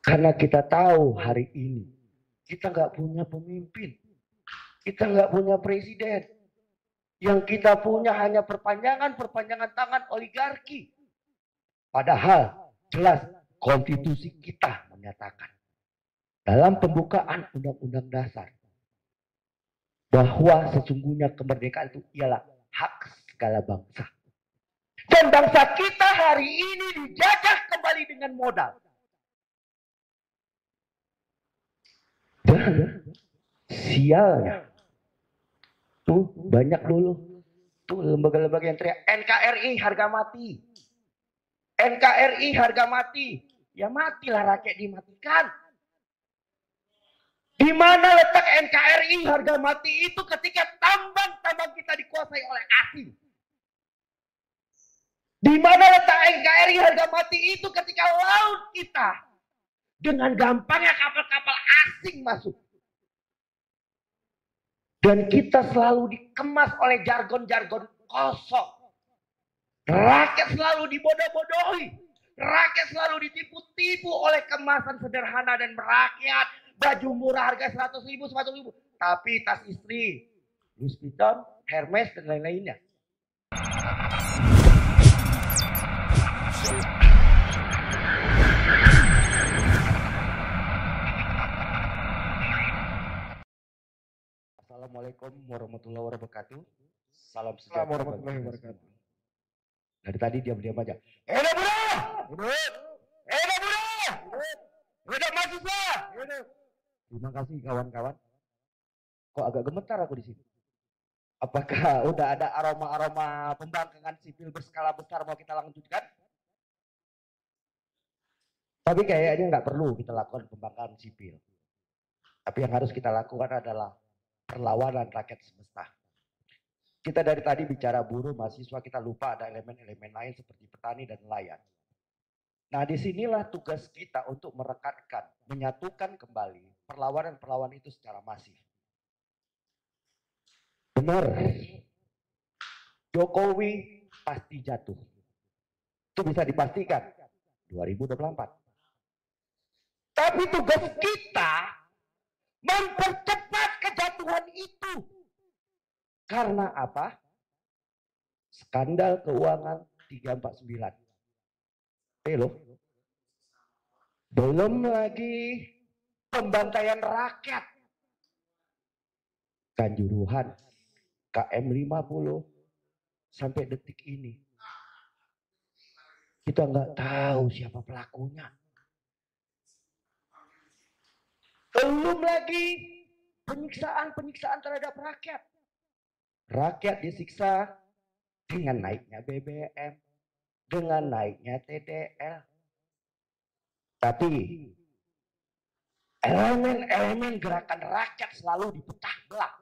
Karena kita tahu hari ini kita nggak punya pemimpin, kita nggak punya presiden. Yang kita punya hanya perpanjangan tangan oligarki. Padahal jelas konstitusi kita menyatakan dalam pembukaan Undang-Undang Dasar bahwa sesungguhnya kemerdekaan itu ialah hak segala bangsa. Dan bangsa kita hari ini dijajah kembali dengan modal. Dan sialnya tuh banyak dulu tuh lembaga-lembaga yang teriak NKRI harga mati. NKRI harga mati. Ya matilah rakyat dimatikan. Di mana letak NKRI harga mati itu ketika tambang-tambang kita dikuasai oleh asing? Di mana letak NKRI harga mati itu ketika laut kita dengan gampangnya kapal-kapal asing masuk? Dan kita selalu dikemas oleh jargon-jargon kosong. Rakyat selalu dibodoh-bodohi. Rakyat selalu ditipu-tipu oleh kemasan sederhana dan merakyat. Baju murah harga 100 ribu, 100 ribu. Tapi tas istri, Louis Vuitton, Hermes, dan lain-lainnya. Assalamualaikum warahmatullahi wabarakatuh. Salam sejahtera warahmatullahi wabarakatuh. Dari tadi diam-diam aja. Udah mahasiswa. Terima kasih kawan-kawan. Kok agak gemetar aku di sini? Apakah udah ada aroma-aroma pembangkangan sipil berskala besar mau kita lanjutkan? Tapi kayaknya nggak perlu kita lakukan pembangkangan sipil. Tapi yang harus kita lakukan adalah perlawanan rakyat semesta. Kita dari tadi bicara buruh, mahasiswa, kita lupa ada elemen-elemen lain seperti petani dan nelayan. Nah, disinilah tugas kita untuk merekatkan, menyatukan kembali perlawanan-perlawanan itu secara masif. Benar, Jokowi pasti jatuh. Itu bisa dipastikan 2024. Tapi tugas kita mempercepat kejatuhan itu. Karena apa? Skandal keuangan 349. Loh. Belum lagi pembantaian rakyat. Kanjuruhan, KM 50 sampai detik ini. Kita nggak tahu siapa pelakunya. Belum lagi penyiksaan terhadap rakyat. Rakyat disiksa dengan naiknya BBM, dengan naiknya TDL. Tapi elemen-elemen gerakan rakyat selalu dipecah belah.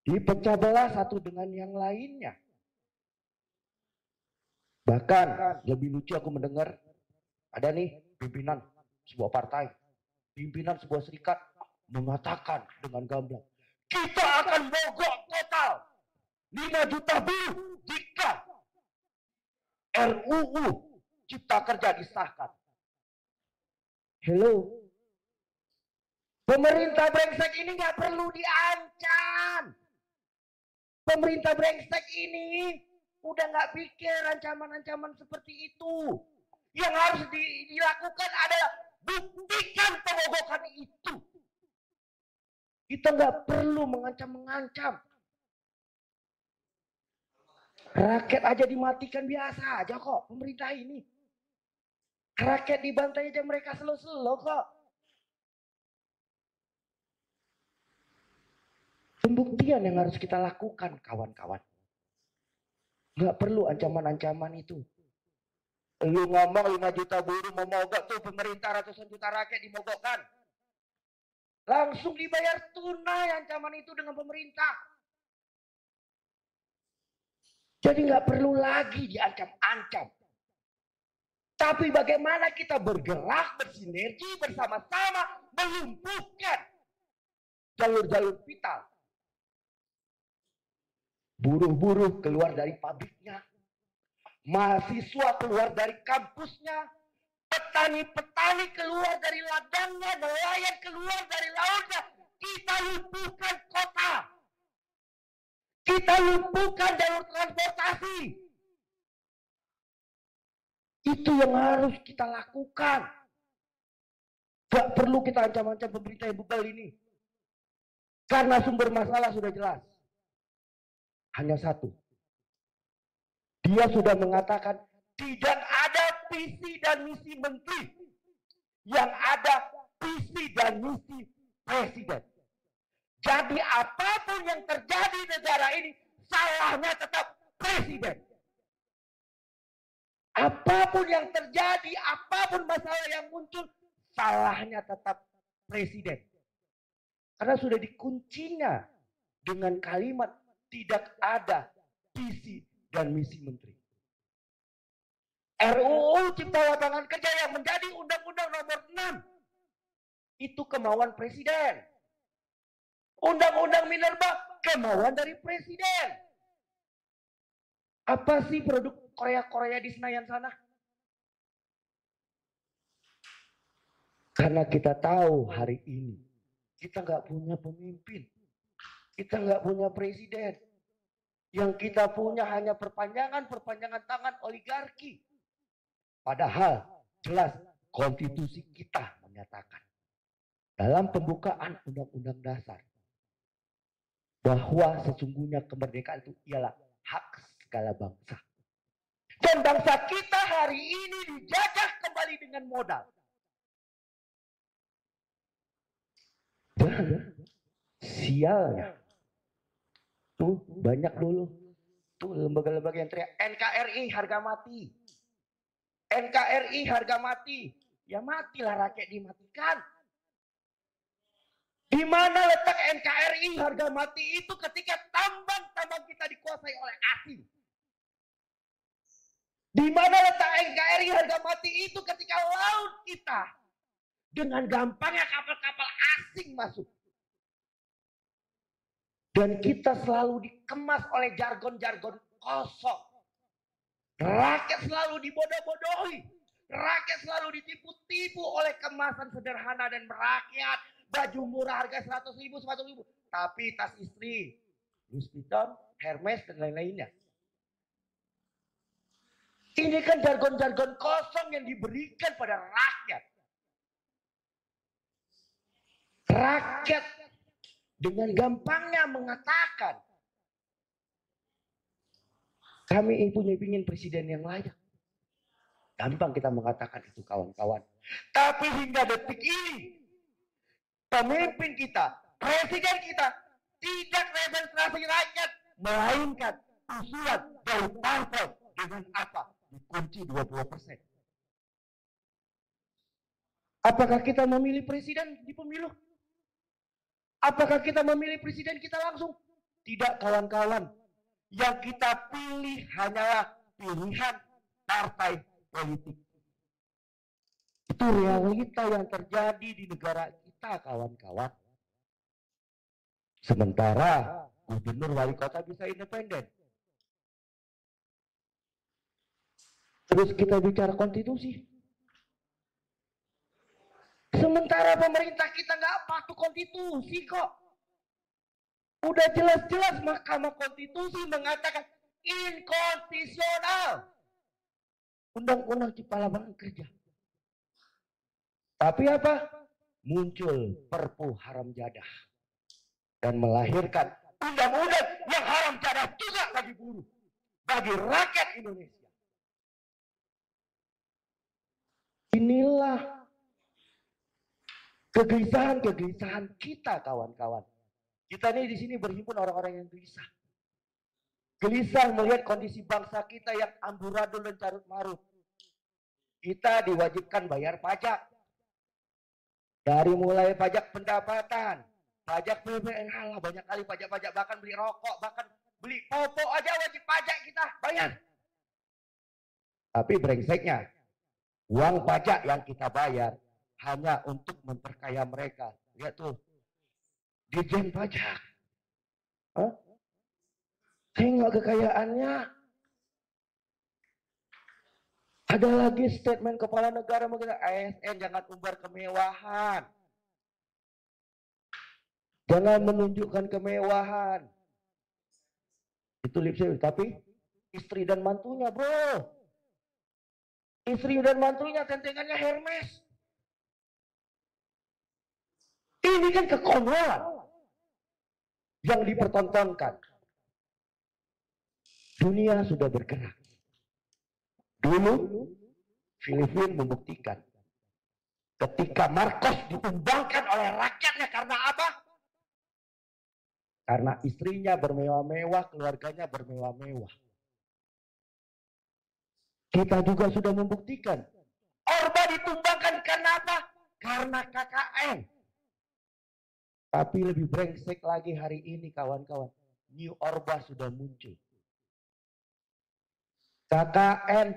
Dipecah belah satu dengan yang lainnya. Bahkan lebih lucu aku mendengar ada nih pimpinan sebuah partai, pimpinan sebuah serikat mengatakan dengan gamblang, kita akan mogok total 5 juta buruh jika RUU Cipta Kerja disahkan. Hello. Pemerintah brengsek ini nggak perlu diancam. Pemerintah brengsek ini udah nggak pikir ancaman-ancaman seperti itu. Yang harus dilakukan adalah buktikan pemogokan itu. Kita nggak perlu mengancam-mengancam. Rakyat aja dimatikan biasa aja kok pemerintah ini. Rakyat dibantai aja mereka slow-slow kok. Pembuktian yang harus kita lakukan kawan-kawan. Nggak perlu ancaman-ancaman itu. Lu ngomong 5 juta buruh mau mogok tuh pemerintah ratusan juta rakyat dimogokkan. Langsung dibayar tunai ancaman itu dengan pemerintah. Jadi nggak perlu lagi diancam-ancam. Tapi bagaimana kita bergerak, bersinergi bersama-sama melumpuhkan jalur-jalur vital. Buruh-buruh keluar dari pabriknya. Mahasiswa keluar dari kampusnya. petani-petani keluar dari ladangnya, nelayan keluar dari lautnya. Kita lumpuhkan kota. Kita lumpuhkan jalur transportasi. Itu yang harus kita lakukan. Gak perlu kita ancam-ancam pemerintah yang bebal ini. Karena sumber masalah sudah jelas. Hanya satu. Dia sudah mengatakan tidak ada visi dan misi menteri. Yang ada visi dan misi presiden. Jadi apapun yang terjadi di negara ini, salahnya tetap presiden. Apapun yang terjadi, apapun masalah yang muncul, salahnya tetap presiden. Karena sudah dikuncinya dengan kalimat tidak ada visi dan misi menteri. RUU Cipta Lapangan Kerja yang menjadi Undang-Undang Nomor 6 itu kemauan presiden. Undang-Undang Minerba kemauan dari presiden. Apa sih produk Korea-Korea di Senayan sana? Karena kita tahu hari ini kita nggak punya pemimpin, kita nggak punya presiden. Yang kita punya hanya perpanjangan tangan oligarki. Padahal jelas konstitusi kita menyatakan dalam pembukaan Undang-Undang Dasar bahwa sesungguhnya kemerdekaan itu ialah hak segala bangsa. Dan bangsa kita hari ini dijajah kembali dengan modal. Dan sialnya. Tuh banyak dulu. Tuh lembaga-lembaga yang teriak NKRI harga mati. NKRI harga mati. Ya matilah rakyat dimatikan. Di mana letak NKRI harga mati itu ketika tambang-tambang kita dikuasai oleh asing? Di mana letak NKRI harga mati itu ketika laut kita dengan gampangnya kapal-kapal asing masuk? Dan kita selalu dikemas oleh jargon-jargon kosong. Rakyat selalu dibodoh-bodohi. Rakyat selalu ditipu-tipu oleh kemasan sederhana dan merakyat. Baju murah harga 100 ribu, 100 ribu. Tapi tas istri, Louis Vuitton, Hermes, dan lain-lainnya. Ini kan jargon-jargon kosong yang diberikan pada rakyat. Rakyat dengan gampangnya mengatakan, kami ingin presiden yang layak. Gampang kita mengatakan itu kawan-kawan. Tapi hingga detik ini, pemimpin kita, presiden kita, tidak representasi rakyat, melainkan usulan dari parpol dengan apa? Dikunci 20%. Apakah kita memilih presiden di pemilu? Apakah kita memilih presiden kita langsung? Tidak kawan-kawan. Yang kita pilih hanyalah pilihan partai politik. Itu realita yang terjadi di negara kita kawan-kawan. Sementara gubernur wali kota bisa independen. Terus kita bicara konstitusi. Sementara pemerintah kita nggak patuh konstitusi kok. Udah jelas-jelas Mahkamah Konstitusi mengatakan inkonstitusional Undang-Undang Cipta Lapangan Kerja. Tapi apa? Muncul Perpu haram jadah dan melahirkan undang-undang yang haram jadah juga bagi buruh, bagi rakyat Indonesia. Inilah kegelisahan kita kawan-kawan. Kita ini di sini berhimpun orang-orang yang gelisah. Gelisah melihat kondisi bangsa kita yang amburadul dan carut marut. Kita diwajibkan bayar pajak. Dari mulai pajak pendapatan, pajak PPN, halah banyak kali pajak-pajak, bahkan beli rokok, bahkan beli popok aja wajib pajak kita bayar. Tapi brengseknya, uang pajak yang kita bayar hanya untuk memperkaya mereka. Lihat tuh. Dirjen pajak. Tengok kekayaannya. Ada lagi statement kepala negara mengatakan ASN jangan umbar kemewahan. Jangan menunjukkan kemewahan. Itu lip service, tapi istri dan mantunya, bro. Istri dan mantunya tentengannya Hermes. Ini kan kekonyolan yang dipertontonkan. Dunia sudah bergerak. Dulu Filipina membuktikan ketika Marcos ditumbangkan oleh rakyatnya karena apa? Karena istrinya bermewah-mewah, keluarganya bermewah-mewah. Kita juga sudah membuktikan. Orba ditumbangkan karena apa? Karena KKN. Tapi lebih brengsek lagi hari ini kawan-kawan. New Orba sudah muncul. KKN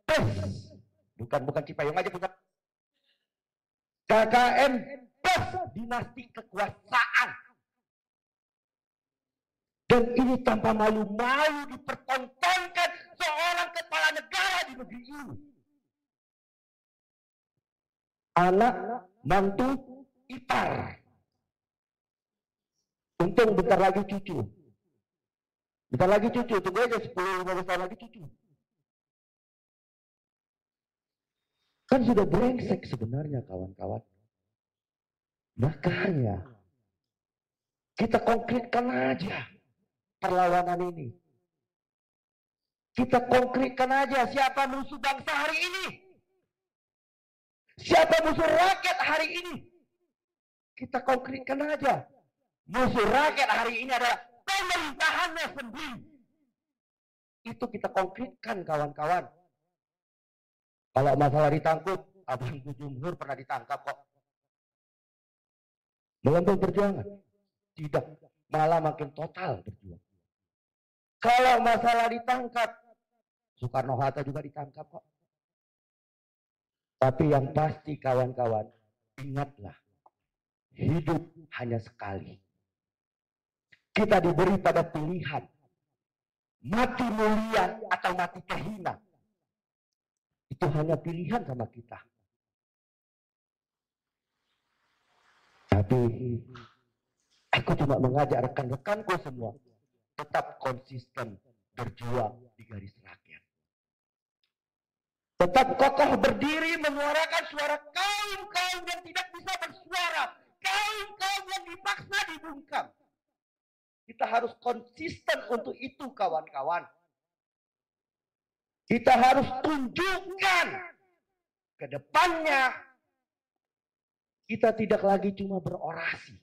plus. Bukan Cipayung aja punya. KKN plus dinasti kekuasaan. Dan ini tanpa malu-malu dipertontonkan seorang kepala negara di negeri ini. Anak, mantu, ipar. Untung bentar lagi cucu. Bentar lagi cucu, tunggu aja 10-15 tahun lagi cucu. Kan sudah brengsek sebenarnya kawan-kawan. Makanya kita konkretkan aja perlawanan ini. Kita konkretkan aja siapa musuh bangsa hari ini. Siapa musuh rakyat hari ini. Kita konkretkan aja. Musuh rakyat hari ini adalah pemerintahannya sendiri. Itu kita konkretkan kawan-kawan. Kalau masalah ditangkap, Abang Jumhur pernah ditangkap kok. Melempem perjuangan? Tidak. Malah makin total berjuang. Kalau masalah ditangkap, Soekarno-Hatta juga ditangkap kok. Tapi yang pasti kawan-kawan, ingatlah, hidup hanya sekali. Kita diberi pada pilihan, mati mulia atau mati terhina. Itu hanya pilihan sama kita. Tapi aku cuma mengajak rekan-rekanku semua tetap konsisten berjuang di garis rakyat. Tetap kokoh berdiri menyuarakan suara kaum-kaum yang tidak bisa bersuara. Kaum-kaum yang dipaksa dibungkam. Kita harus konsisten untuk itu kawan-kawan. Kita harus tunjukkan ke depannya kita tidak lagi cuma berorasi.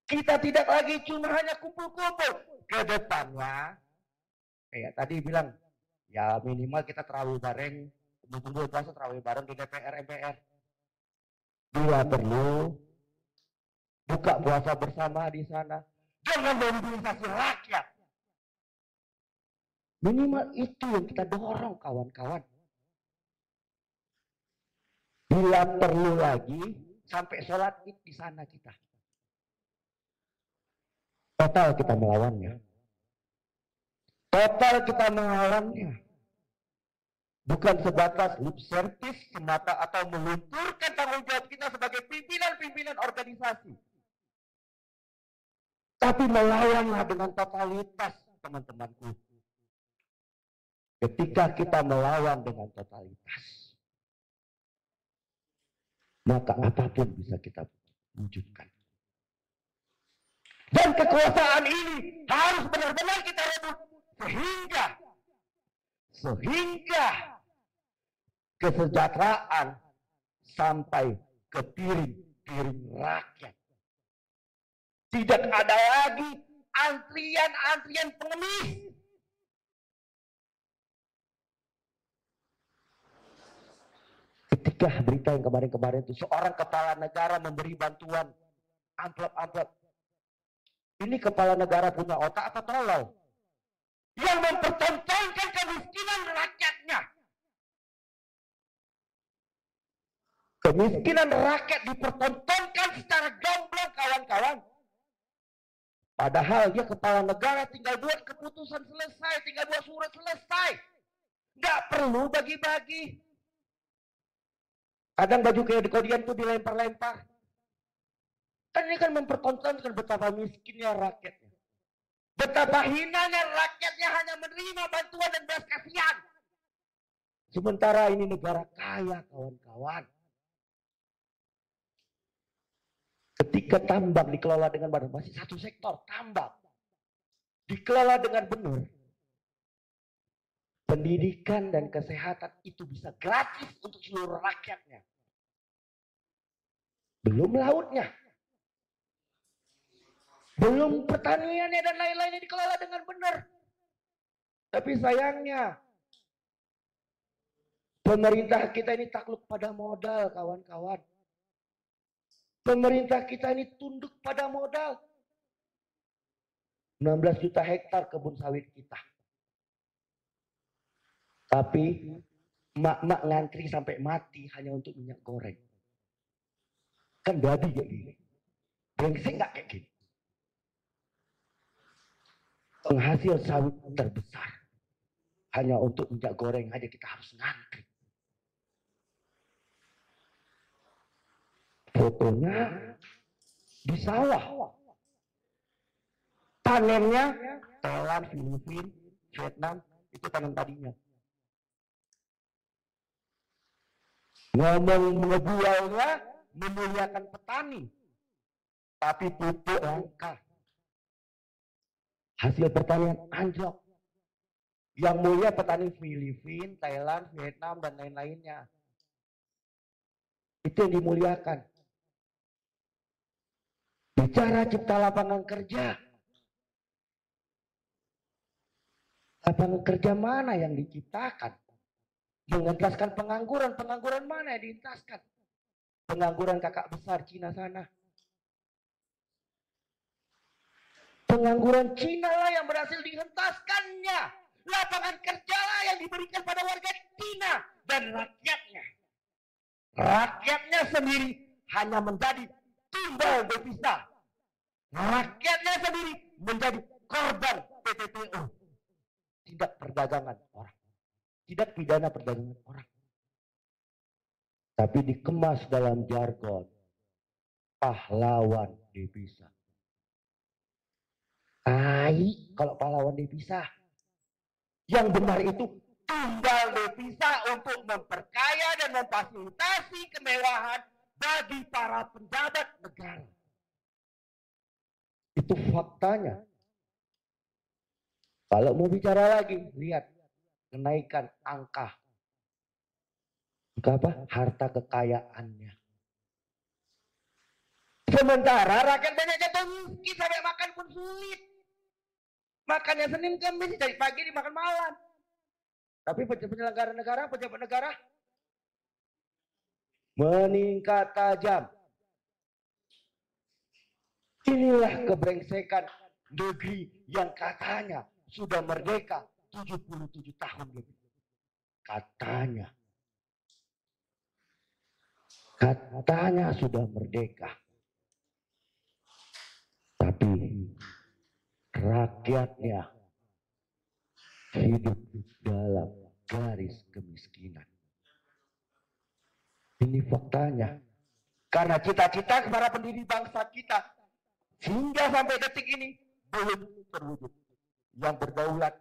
Kita tidak lagi cuma hanya kumpul-kumpul. Ke depannya, kayak tadi bilang, ya minimal kita terawih bareng, kumpul-kumpul puasa terawih bareng di DPR, MPR. Bila perlu, buka puasa bersama di sana. Dengan mobilisasi rakyat. Minimal itu yang kita dorong kawan-kawan. Bila perlu lagi, sampai sholat id di sana kita. Total kita melawannya. Total kita melawannya. Bukan sebatas lip service semata atau melunturkan tanggung jawab kita sebagai pimpinan-pimpinan organisasi. Tapi melawanlah dengan totalitas, teman-temanku. Ketika kita melawan dengan totalitas, maka apapun bisa kita wujudkan. Dan kekuasaan ini harus benar-benar kita rebut sehingga kesejahteraan sampai ke piring rakyat. Tidak ada lagi antrian pengemis. Ketika berita yang kemarin-kemarin itu seorang kepala negara memberi bantuan amplop-amplop. Ini kepala negara punya otak apa tolol? Yang mempertontonkan kemiskinan rakyatnya. Kemiskinan rakyat dipertontonkan secara gamblang kawan-kawan. Padahal dia kepala negara tinggal buat keputusan selesai, tinggal buat surat selesai. Nggak perlu bagi-bagi. Kadang baju kodian tuh dilempar-lempar. Kan ini kan mempertontonkan betapa miskinnya rakyatnya. Betapa hinanya rakyatnya hanya menerima bantuan dan belas kasihan. Sementara ini negara kaya, kawan-kawan. Ketika tambang dikelola dengan benar, masih satu sektor, tambang. Dikelola dengan benar. Pendidikan dan kesehatan itu bisa gratis untuk seluruh rakyatnya. Belum lautnya. Belum pertaniannya dan lain-lainnya dikelola dengan benar. Tapi sayangnya, pemerintah kita ini takluk pada modal, kawan-kawan. Pemerintah kita ini tunduk pada modal. 16 juta hektar kebun sawit kita. Tapi mak-mak ngantri sampai mati hanya untuk minyak goreng. Kan babi kayak gini. Brengsek nggak kayak gini. Penghasil sawit terbesar. Hanya untuk minyak goreng aja kita harus ngantri. Fotonya di sawah. Panennya Thailand, Filipina, Vietnam, itu panen tadinya. Ngomong ngejualnya memuliakan petani, tapi pupuk langka. Hasil pertanian anjlok. Yang mulia petani Filipina, Thailand, Vietnam, dan lain-lainnya. Itu yang dimuliakan. Bicara cipta lapangan kerja. Lapangan kerja mana yang diciptakan? Mengentaskan pengangguran. Pengangguran mana yang dientaskan? Pengangguran kakak besar Cina sana. Pengangguran Cina lah yang berhasil dihentaskannya. Lapangan kerja lah yang diberikan pada warga Cina dan rakyatnya. Rakyatnya sendiri hanya menjadi tumbal devisa. Rakyatnya sendiri menjadi korban PTPO. Tidak perdagangan orang. Tidak pidana perdagangan orang. Tapi dikemas dalam jargon pahlawan devisa. Kalau pahlawan devisa. Yang benar itu tumbal devisa untuk memperkaya dan memfasilitasi kemewahan bagi para pejabat negara. Itu faktanya. Kalau mau bicara lagi, lihat kenaikan angka apa? Harta kekayaannya. Sementara rakyat banyak jatuh miskin sampai makan pun sulit. Makannya Senin Kamis dari pagi dimakan malam. Tapi penyelenggara negara, pejabat negara meningkat tajam. Inilah kebrengsekan negeri yang katanya sudah merdeka 77 tahun lebih. Katanya sudah merdeka. Tapi rakyatnya hidup dalam garis kemiskinan. Ini faktanya. Karena cita-cita para pendiri bangsa kita hingga sampai detik ini belum terwujud. Yang berdaulat,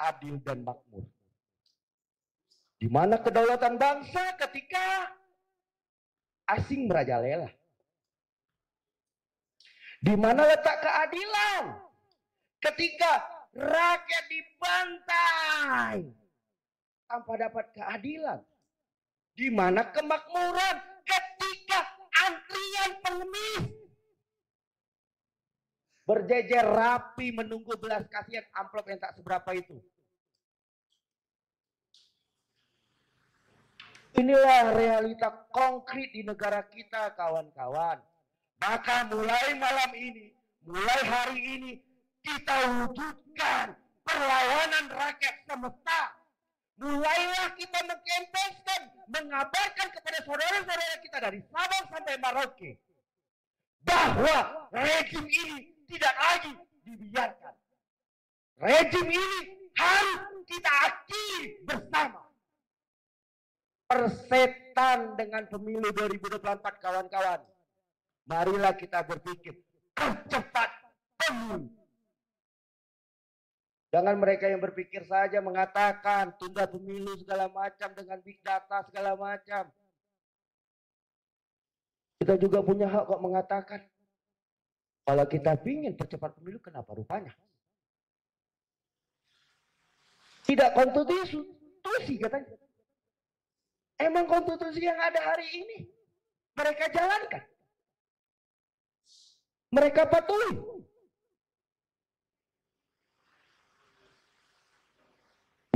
adil dan makmur. Di mana kedaulatan bangsa ketika asing merajalela? Di mana letak keadilan? Ketika rakyat dibantai tanpa dapat keadilan. Di mana kemakmuran ketika antrian pengemis berjejer rapi menunggu belas kasihan amplop yang tak seberapa itu. Inilah realita konkret di negara kita, kawan-kawan. Maka mulai malam ini, mulai hari ini, kita wujudkan perlawanan rakyat semesta. Mulailah kita mengkampanyekan, mengabarkan kepada saudara-saudara kita dari Sabang sampai Merauke bahwa rejim ini tidak lagi dibiarkan. Rejim ini harus kita akhiri bersama. Persetan dengan pemilu 2024 kawan-kawan. Marilah kita berpikir percepat pemilu. Jangan mereka yang berpikir saja mengatakan tunda pemilu segala macam dengan big data segala macam. Kita juga punya hak kok mengatakan. Kalau kita ingin percepat pemilu, kenapa rupanya? Tidak konstitusi katanya. Emang konstitusi yang ada hari ini mereka jalankan. Mereka patuhi.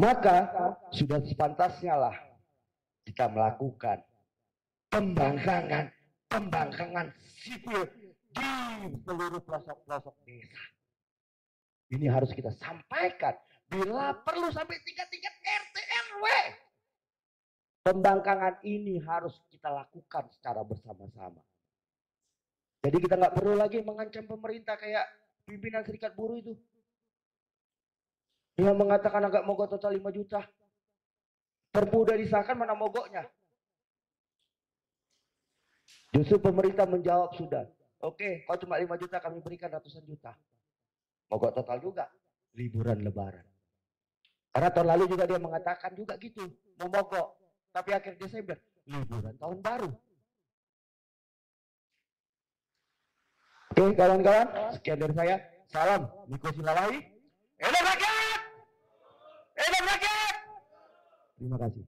Maka sudah sepantasnya lah kita melakukan pembangkangan sipil di seluruh pelosok-pelosok desa. Ini harus kita sampaikan. Bila perlu sampai tingkat-tingkat RT RW. Pembangkangan ini harus kita lakukan secara bersama-sama. Jadi kita nggak perlu lagi mengancam pemerintah kayak pimpinan serikat buruh itu. Yang mengatakan agak mogok total 5 juta. Perpu udah disahkan, mana mogoknya? Justru pemerintah menjawab sudah. Oke, kalau cuma 5 juta kami berikan ratusan juta. Mogok total juga. Liburan lebaran. Karena tahun lalu juga dia mengatakan juga gitu. Mau mogok. Tapi akhir Desember, liburan tahun baru. Oke kawan-kawan, sekian dari saya. Salam Niko Silalahi. Enak rakyat! Enak rakyat! Terima kasih.